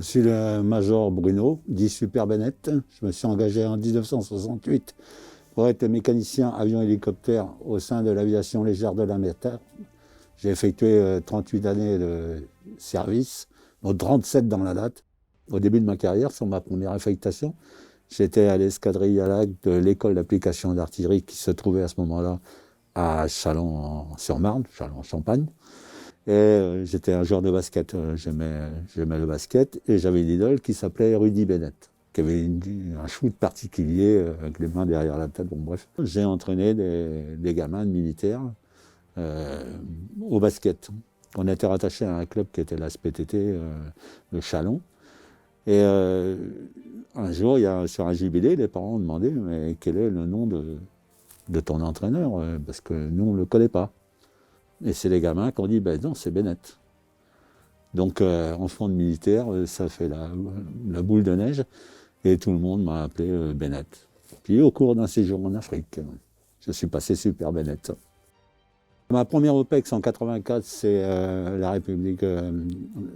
suis le major Bruno, dit Super Bennett. Je me suis engagé en 1968 pour être mécanicien avion-hélicoptère au sein de l'aviation légère de l'armée de terre. J'ai effectué 38 années de service, dont 37 dans la date. Au début de ma carrière, sur ma première affectation, j'étais à l'escadrille à l'acte de l'école d'application d'artillerie qui se trouvait à ce moment-là à Chalon-sur-Marne, Chalon-en-Champagne. Et j'étais un joueur de basket, j'aimais le basket, et j'avais une idole qui s'appelait Rudy Bennett, qui avait un shoot particulier avec les mains derrière la tête, bon bref. J'ai entraîné des gamins de militaires au basket. On était rattaché à un club qui était la SPTT de Chalon. Et un jour, sur un jubilé, les parents ont demandé mais quel est le nom de ton entraîneur, parce que nous, on ne le connaît pas. Et c'est les gamins qui ont dit, ben non, c'est Bennett. Donc, enfant de militaire, ça fait la boule de neige, et tout le monde m'a appelé Bennett. Puis, au cours d'un séjour en Afrique, je suis passé Super Bennett. Ma première OPEX en 84, c'est la République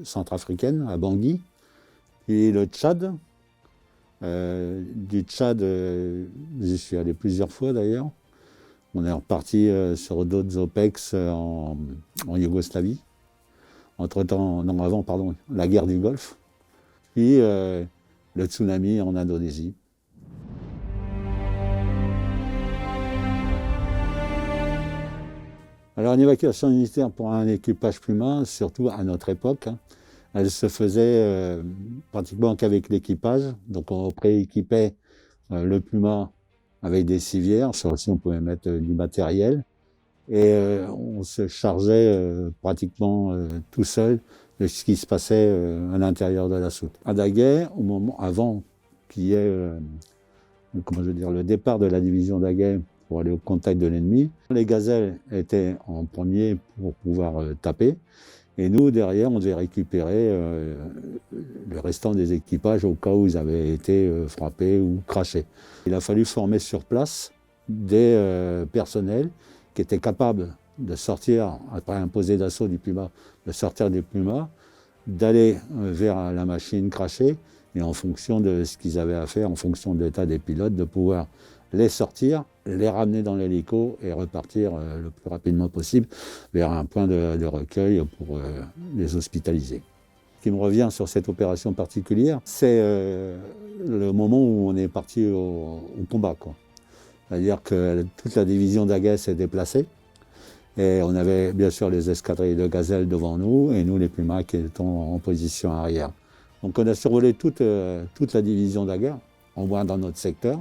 centrafricaine, à Bangui, puis le Tchad. Du Tchad, j'y suis allé plusieurs fois d'ailleurs. On est reparti sur d'autres OPEX en Yougoslavie. Avant, la guerre du Golfe. Puis le tsunami en Indonésie. Alors, une évacuation militaire pour un équipage Puma, surtout à notre époque, elle se faisait pratiquement qu'avec l'équipage. Donc, on prééquipait le Puma avec des civières, sur aussi on pouvait mettre du matériel, et on se chargeait pratiquement tout seul de ce qui se passait à l'intérieur de la soute. À Daguet, avant qu'il y ait le départ de la division Daguet pour aller au contact de l'ennemi, les gazelles étaient en premier pour pouvoir taper, et nous, derrière, on devait récupérer le restant des équipages au cas où ils avaient été frappés ou crashés. Il a fallu former sur place des personnels qui étaient capables de sortir, après un posé d'assaut du Puma, de sortir du Puma, d'aller vers la machine crashée, et en fonction de ce qu'ils avaient à faire, en fonction de l'état des pilotes, de pouvoir les sortir, les ramener dans l'hélico et repartir le plus rapidement possible vers un point de recueil pour les hospitaliser. Ce qui me revient sur cette opération particulière, c'est le moment où on est parti au combat, quoi. C'est-à-dire que toute la division Daguet s'est déplacée, et on avait bien sûr les escadrilles de gazelles devant nous, et nous les Pumas qui étions en position arrière. Donc on a survolé toute la division Daguet, en moins dans notre secteur.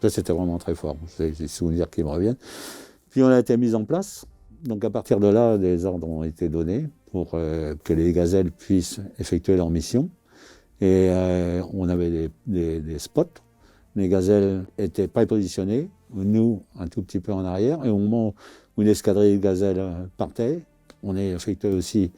Ça, c'était vraiment très fort, c'est des souvenirs qui me reviennent. Puis on a été mis en place, donc à partir de là, des ordres ont été donnés pour que les gazelles puissent effectuer leur mission. Et on avait des spots, les gazelles étaient prépositionnées, nous un tout petit peu en arrière, et au moment où l'escadrille de gazelles partait, on a effectué aussi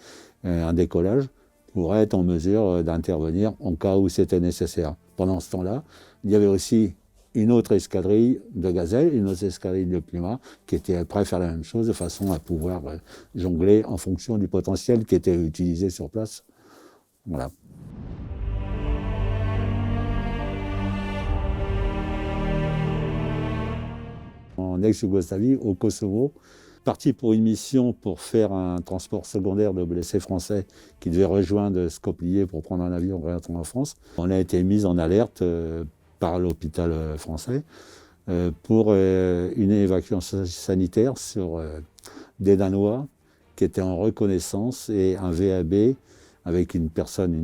un décollage pour être en mesure d'intervenir en cas où c'était nécessaire. Pendant ce temps-là, il y avait aussi une autre escadrille de gazelles, une autre escadrille de Puma, qui était prêt à faire la même chose, de façon à pouvoir jongler en fonction du potentiel qui était utilisé sur place. Voilà. En ex-Yougoslavie, au Kosovo, parti pour une mission pour faire un transport secondaire de blessés français qui devait rejoindre Skopje pour prendre un avion rentrant en France. On a été mis en alerte par l'hôpital français pour une évacuation sanitaire sur des Danois qui étaient en reconnaissance, et un VAB avec une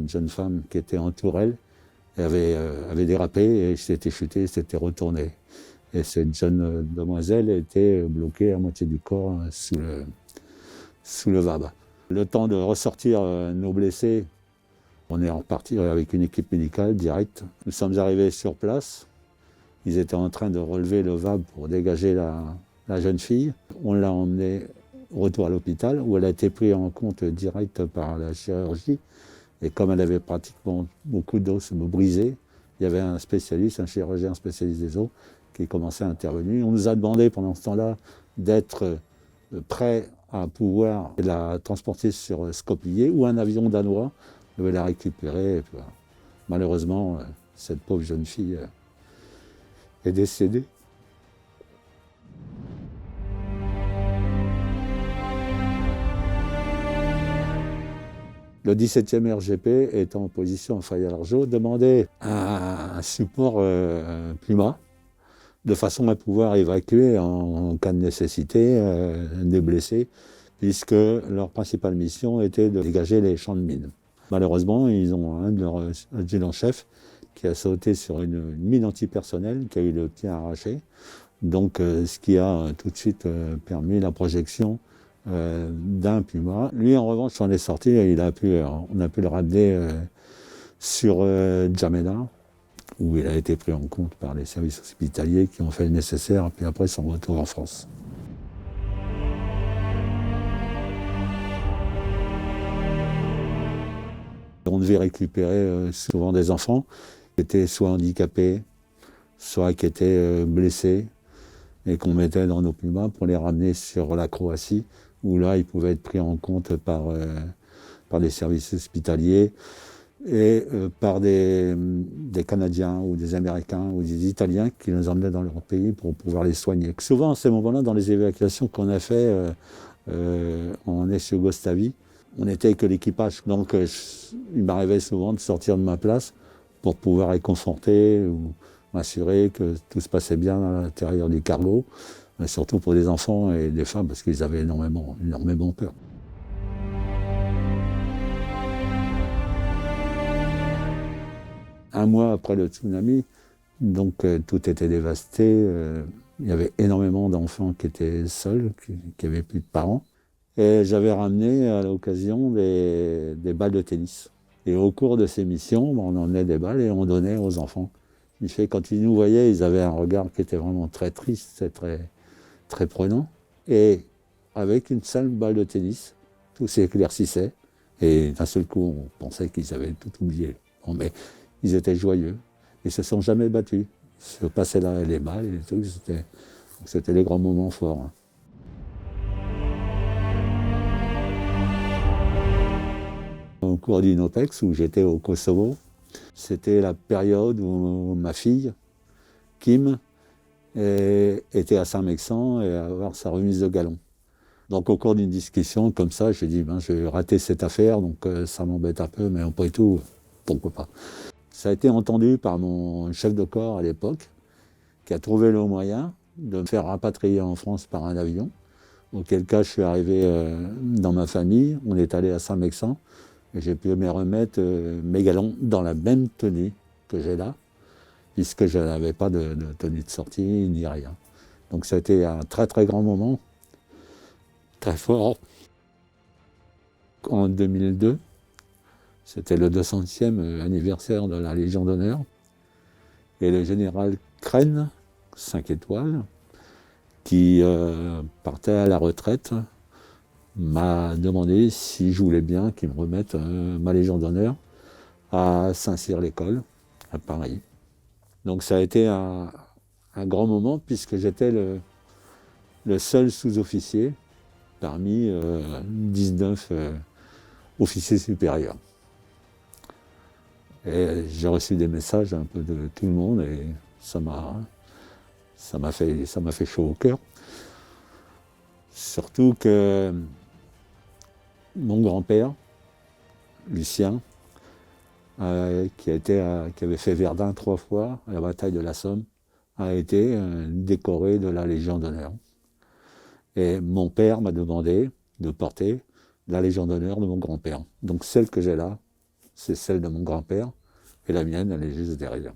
jeune femme qui était en tourelle, avait dérapé et s'était chuté, s'était retourné. Et cette jeune demoiselle était bloquée à moitié du corps sous le VAB. Le temps de ressortir nos blessés, on est reparti avec une équipe médicale directe. Nous sommes arrivés sur place. Ils étaient en train de relever le VAB pour dégager la jeune fille. On l'a emmenée au retour à l'hôpital, où elle a été prise en compte direct par la chirurgie. Et comme elle avait pratiquement beaucoup d'os brisés, il y avait un chirurgien spécialiste des os, qui commençait à intervenir. On nous a demandé pendant ce temps-là d'être prêts à pouvoir la transporter sur Skopje, où un avion danois devait la récupérer. Et puis, voilà. Malheureusement, cette pauvre jeune fille est décédée. Le 17e RGP, étant en position à Fayal-Argeau, demandait un support Puma de façon à pouvoir évacuer en cas de nécessité des blessés, puisque leur principale mission était de dégager les champs de mines. Malheureusement, ils ont un de leurs adjudants-chefs qui a sauté sur une mine antipersonnelle, qui a eu le pied arraché. Donc, ce qui a tout de suite permis la projection d'un Puma. Lui, en revanche, on est sorti et on a pu le ramener sur Djamena, où il a été pris en compte par les services hospitaliers qui ont fait le nécessaire, puis après son retour en France. On devait récupérer souvent des enfants qui étaient soit handicapés, soit qui étaient blessés, et qu'on mettait dans nos Pumas pour les ramener sur la Croatie, où là, ils pouvaient être pris en compte par des services hospitaliers et par des Canadiens ou des Américains ou des Italiens qui nous emmenaient dans leur pays pour pouvoir les soigner. Souvent, à ces moments-là, dans les évacuations qu'on a fait en ex-Yougoslavie, on n'était que l'équipage. Donc, il m'arrivait souvent de sortir de ma place pour pouvoir réconforter ou m'assurer que tout se passait bien à l'intérieur du cargo, mais surtout pour les enfants et les femmes, parce qu'ils avaient énormément peur. Un mois après le tsunami, donc tout était dévasté. Il y avait énormément d'enfants qui étaient seuls, qui n'avaient plus de parents. Et j'avais ramené à l'occasion des balles de tennis. Et au cours de ces missions, on emmenait des balles et on donnait aux enfants. Il fait, quand ils nous voyaient, ils avaient un regard qui était vraiment très triste, très, très prenant. Et avec une seule balle de tennis, tout s'éclaircissait. Et d'un seul coup, on pensait qu'ils avaient tout oublié. Bon, mais ils étaient joyeux. Ils ne se sont jamais battus. Ils se passaient là les balles et tout. C'était les grands moments forts. Hein. Au cours d'Inopex, où j'étais au Kosovo, c'était la période où ma fille, Kim, était à Saint-Mexan et à avoir sa remise de galon. Donc au cours d'une discussion comme ça, j'ai dit je vais rater cette affaire, donc ça m'embête un peu, mais après tout, pourquoi pas. Ça a été entendu par mon chef de corps à l'époque, qui a trouvé le moyen de me faire rapatrier en France par un avion, auquel cas je suis arrivé dans ma famille, on est allé à Saint-Mexan, et j'ai pu me remettre mes galons dans la même tenue que j'ai là, puisque je n'avais pas de tenue de sortie ni rien. Donc ça a été un très très grand moment, très fort. En 2002, c'était le 200e anniversaire de la Légion d'honneur, et le général Crène, 5 étoiles, qui partait à la retraite, m'a demandé si je voulais bien qu'il me remette ma Légion d'honneur à Saint-Cyr-l'École, à Paris. Donc ça a été un grand moment, puisque j'étais le seul sous-officier parmi 19 officiers supérieurs. Et j'ai reçu des messages un peu de tout le monde, et ça m'a fait chaud au cœur. Surtout que mon grand-père, Lucien, qui avait fait Verdun 3 fois à la bataille de la Somme, a été décoré de la Légion d'honneur. Et mon père m'a demandé de porter la Légion d'honneur de mon grand-père. Donc celle que j'ai là, c'est celle de mon grand-père, et la mienne, elle est juste derrière.